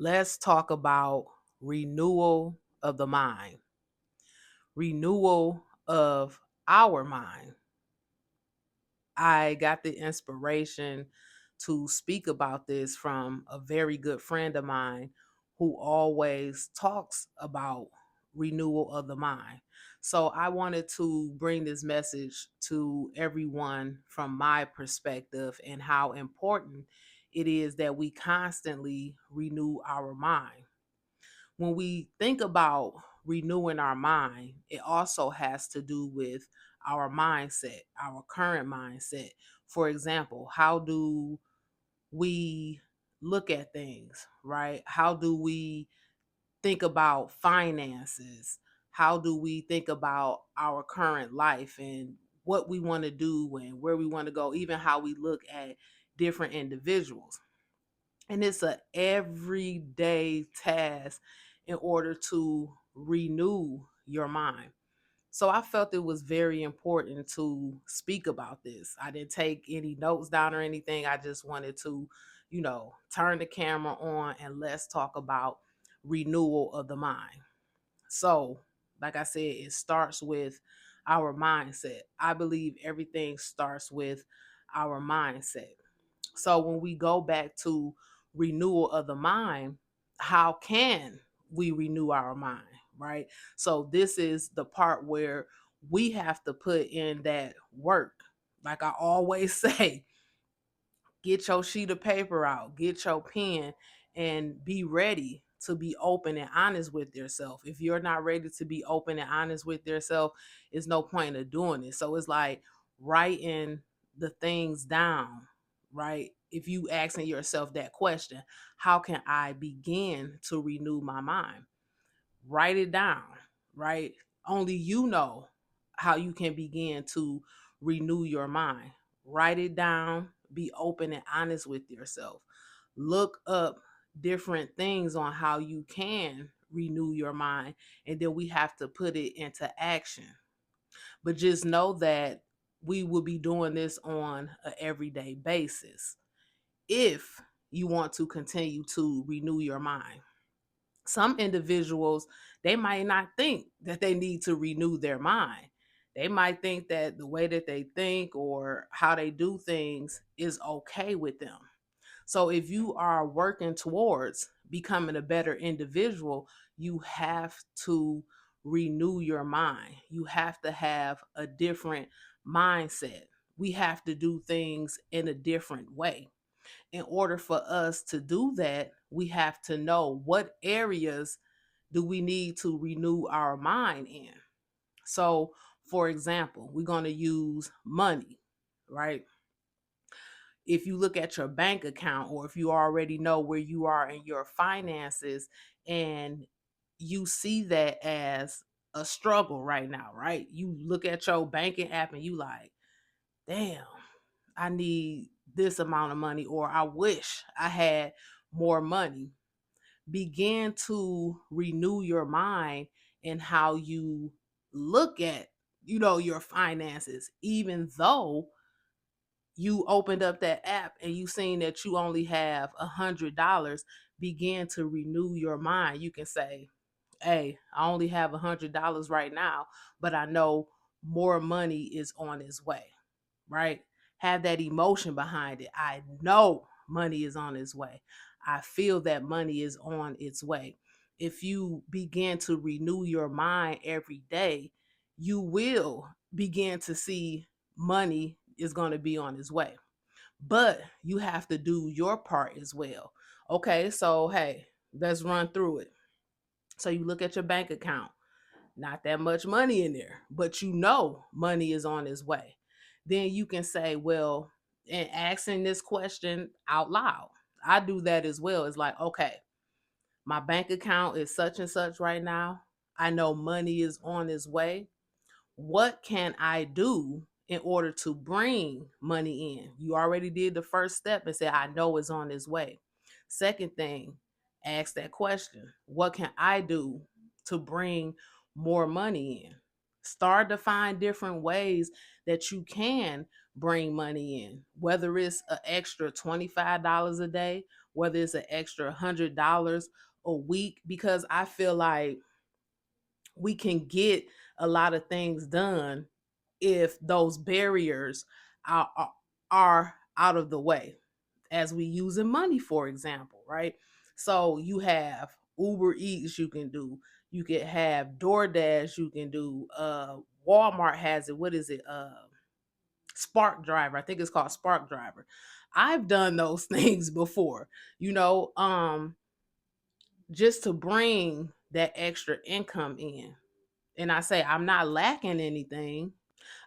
Let's talk about renewal of the mind, renewal of our mind. I got the inspiration to speak about this from a very good friend of mine who always talks about renewal of the mind. So I wanted to bring this message to everyone from my perspective and how important it is that we constantly renew our mind. When we think about renewing our mind, it also has to do with our mindset, our current mindset. For example, how do we look at things, right? How do we think about finances? How do we think about our current life and what we want to do and where we want to go, even how we look at different individuals? And it's a everyday task in order to renew your mind. So I felt it was very important to speak about this. I didn't take any notes down or anything. I just wanted to, turn the camera on and let's talk about renewal of the mind. So, like I said, it starts with our mindset. I believe everything starts with our mindset. So when we go back to renewal of the mind, how can we renew our mind, right? So this is the part where we have to put in that work. Like I always say, get your sheet of paper out, get your pen, and be ready to be open and honest with yourself. If you're not ready to be open and honest with yourself, it's no point of doing it. So it's like writing the things down, right? If you asking yourself that question, how can I begin to renew my mind? Write it down, right? Only you know how you can begin to renew your mind. Write it down, be open and honest with yourself. Look up different things on how you can renew your mind, and then we have to put it into action. But just know that we will be doing this on an everyday basis if you want to continue to renew your mind. Some individuals, they might not think that they need to renew their mind. They might think that the way that they think or how they do things is okay with them. So if you are working towards becoming a better individual, you have to renew your mind. You have to have a different mindset. We have to do things in a different way. In order for us to do that, we have to know what areas do we need to renew our mind in. So, for example, we're going to use money, right? If you look at your bank account or if you already know where you are in your finances and you see that as a struggle right now, right? You look at your banking app and you like, damn, I need this amount of money, or I wish I had more money. Begin to renew your mind and how you look at, your finances, even though you opened up that app and you seen that you only have $100. Begin to renew your mind. You can say, hey, I only have $100 right now, but I know more money is on its way, right? Have that emotion behind it. I know money is on its way. I feel that money is on its way. If you begin to renew your mind every day, you will begin to see money is going to be on its way. But you have to do your part as well. Okay, so hey, let's run through it. So you look at your bank account, not that much money in there, but you know money is on its way. Then you can say, well, and asking this question out loud. I do that as well. It's like, okay, my bank account is such and such right now. I know money is on its way. What can I do in order to bring money in? You already did the first step and said, I know it's on its way. Second thing, ask that question. What can I do to bring more money in? Start to find different ways that you can bring money in, whether it's an extra $25 a day, whether it's an extra $100 a week, because I feel like we can get a lot of things done if those barriers are out of the way, as we using money, for example, right? So you have Uber Eats you can do, you can have DoorDash you can do, Walmart has it, what is it, Spark Driver, I think it's called Spark Driver. I've done those things before, you know, just to bring that extra income in. And I say I'm not lacking anything.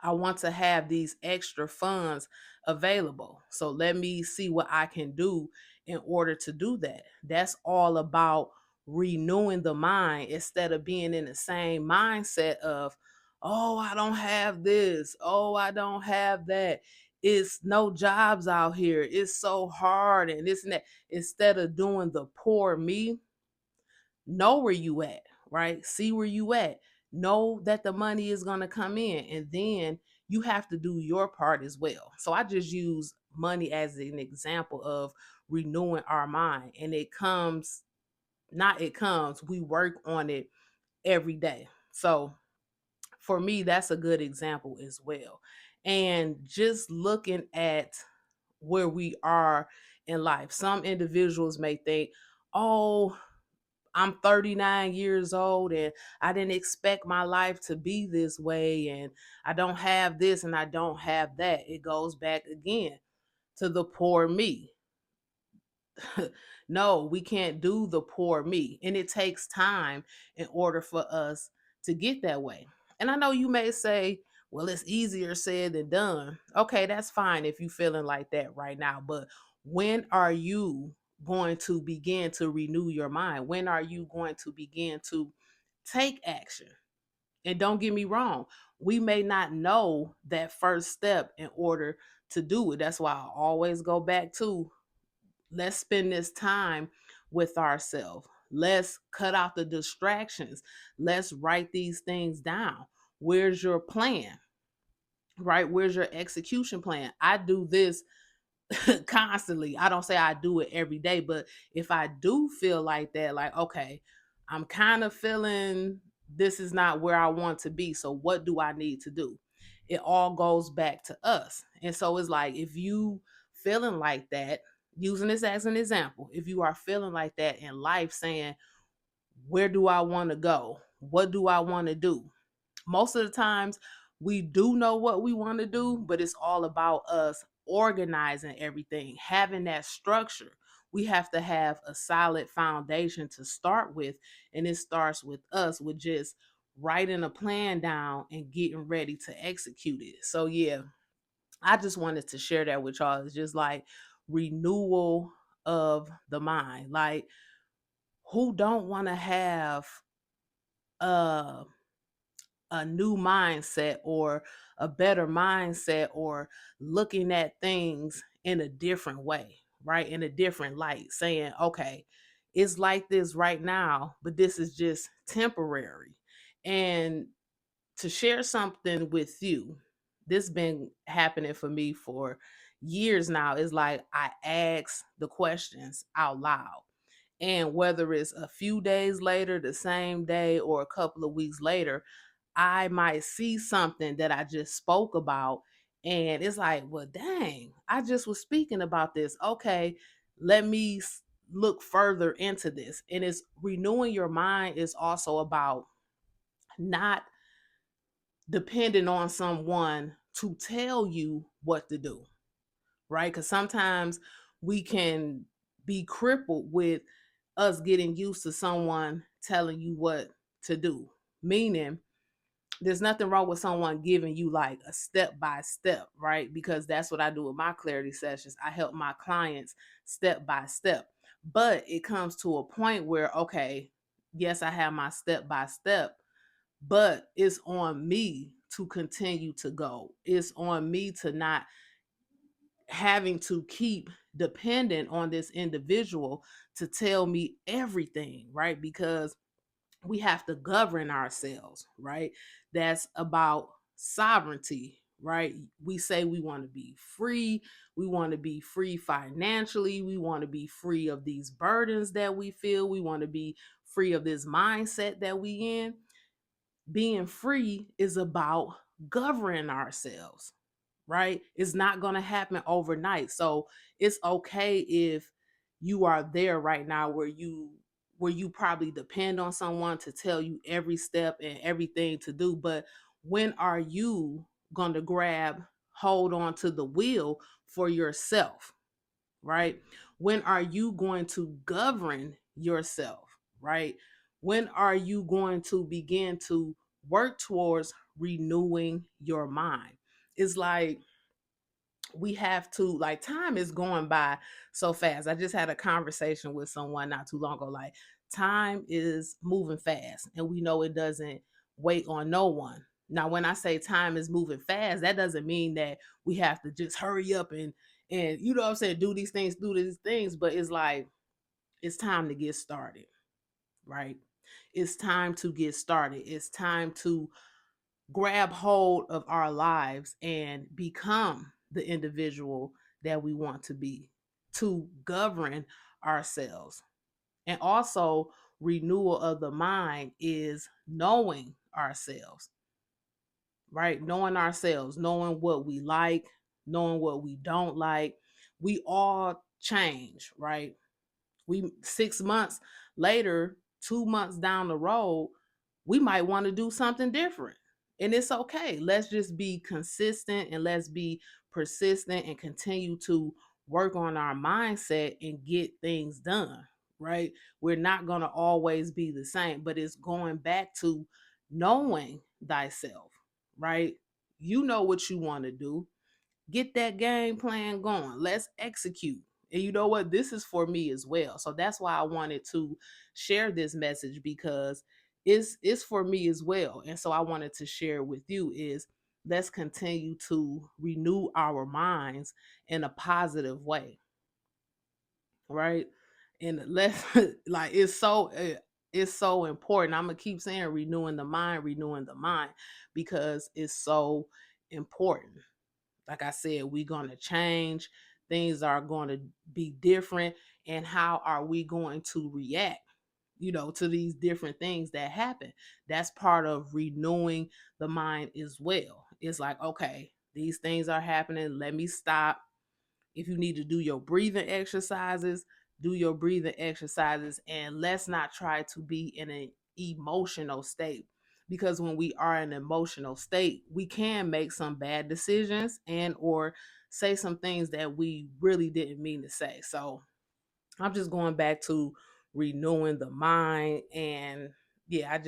I want to have these extra funds available. So let me see what I can do in order to do that. That's all about renewing the mind instead of being in the same mindset of, oh, I don't have this. Oh, I don't have that. It's no jobs out here. It's so hard and this and that. Instead of doing the poor me, know where you at, right? See where you at. Know that the money is going to come in, and then you have to do your part as well. So I just use money as an example of renewing our mind, and it comes, not it comes, we work on it every day. So for me, that's a good example as well. And just looking at where we are in life, some individuals may think, oh, I'm 39 years old and I didn't expect my life to be this way, and I don't have this and I don't have that. It goes back again to the poor me. No, we can't do the poor me. And it takes time in order for us to get that way. And I know you may say, well, it's easier said than done. Okay, that's fine if you're feeling like that right now. But when are you going to begin to renew your mind? When are you going to begin to take action? And don't get me wrong, we may not know that first step in order to do it. That's why I always go back to, let's spend this time with ourselves. Let's cut out the distractions. Let's write these things down. Where's your plan? Right? Where's your execution plan? I do this constantly. I don't say I do it every day, but if I do feel like that, like, okay, I'm kind of feeling this is not where I want to be. So what do I need to do? It all goes back to us. And so it's like, if you feeling like that, using this as an example, if you are feeling like that in life, saying, where do I want to go? What do I want to do? Most of the times we do know what we want to do, but it's all about us organizing everything, having that structure. We have to have a solid foundation to start with, and it starts with us with just writing a plan down and getting ready to execute it. So yeah, I just wanted to share that with y'all. It's just like renewal of the mind. Like, who don't want to have uh a new mindset or a better mindset, or looking at things in a different way, right? In a different light, saying, okay, it's like this right now, but this is just temporary. And to share something with you, this been happening for me for years now, is like I ask the questions out loud. And whether it's a few days later, the same day, or a couple of weeks later, I might see something that I just spoke about. And it's like, well, dang, I just was speaking about this. Okay, let me look further into this. And it's renewing your mind is also about not depending on someone to tell you what to do, right? Because sometimes we can be crippled with us getting used to someone telling you what to do. Meaning, there's nothing wrong with someone giving you like a step by step, right? Because that's what I do with my clarity sessions. I help my clients step by step. But it comes to a point where, okay, yes, I have my step by step, but it's on me to continue to go. It's on me to not having to keep dependent on this individual to tell me everything, right? Because we have to govern ourselves, right? That's about sovereignty, right? We say we want to be free. We want to be free financially. We want to be free of these burdens that we feel. We want to be free of this mindset that we in. Being free is about governing ourselves, right? It's not going to happen overnight. So it's okay if you are there right now where you probably depend on someone to tell you every step and everything to do, but when are you going to grab hold on to the wheel for yourself, right? When are you going to govern yourself, right? When are you going to begin to work towards renewing your mind? It's like we have to, like, time is going by so fast. I just had a conversation with someone not too long ago, like, time is moving fast and we know it doesn't wait on no one. Now when I say time is moving fast, that doesn't mean that we have to just hurry up and you know what I'm saying, do these things, but it's like it's time to get started, right? It's time to get started. It's time to grab hold of our lives and become the individual that we want to be, to govern ourselves. And also, renewal of the mind is knowing ourselves, right? Knowing ourselves, knowing what we like, knowing what we don't like. We all change, right? We 6 months later, 2 months down the road, we might want to do something different. And it's okay. Let's just be consistent and let's be persistent and continue to work on our mindset and get things done, right? We're not going to always be the same, but it's going back to knowing thyself, right? You know what you want to do. Get that game plan going. Let's execute. And you know what? This is for me as well. So that's why I wanted to share this message, because it's for me as well. And so I wanted to share with you is let's continue to renew our minds in a positive way, right? And let's like it's so important. I'm gonna keep saying renewing the mind, because it's so important. Like I said, we're going to change. Things are going to be different. And how are we going to react, to these different things that happen? That's part of renewing the mind as well. It's like, okay, these things are happening. Let me stop. If you need to do your breathing exercises, do your breathing exercises. And let's not try to be in an emotional state, because when we are in an emotional state, we can make some bad decisions and or say some things that we really didn't mean to say. So I'm just going back to renewing the mind. And yeah, I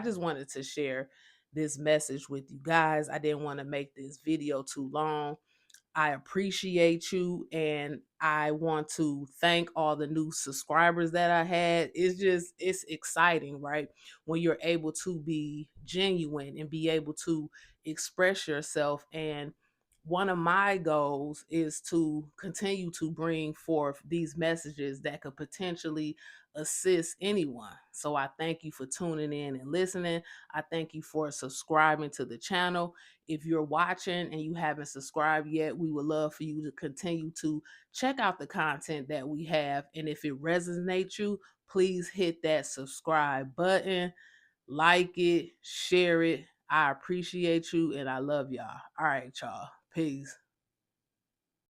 just wanted to share this message with you guys. I didn't want to make this video too long. I appreciate you, and I want to thank all the new subscribers that I had. It's exciting, right? When you're able to be genuine and be able to express yourself. And one of my goals is to continue to bring forth these messages that could potentially assist anyone. So I thank you for tuning in and listening. I thank you for subscribing to the channel. If you're watching and you haven't subscribed yet, we would love for you to continue to check out the content that we have. And if it resonates you, please hit that subscribe button, like it, share it. I appreciate you and I love y'all. All right, y'all. Peace.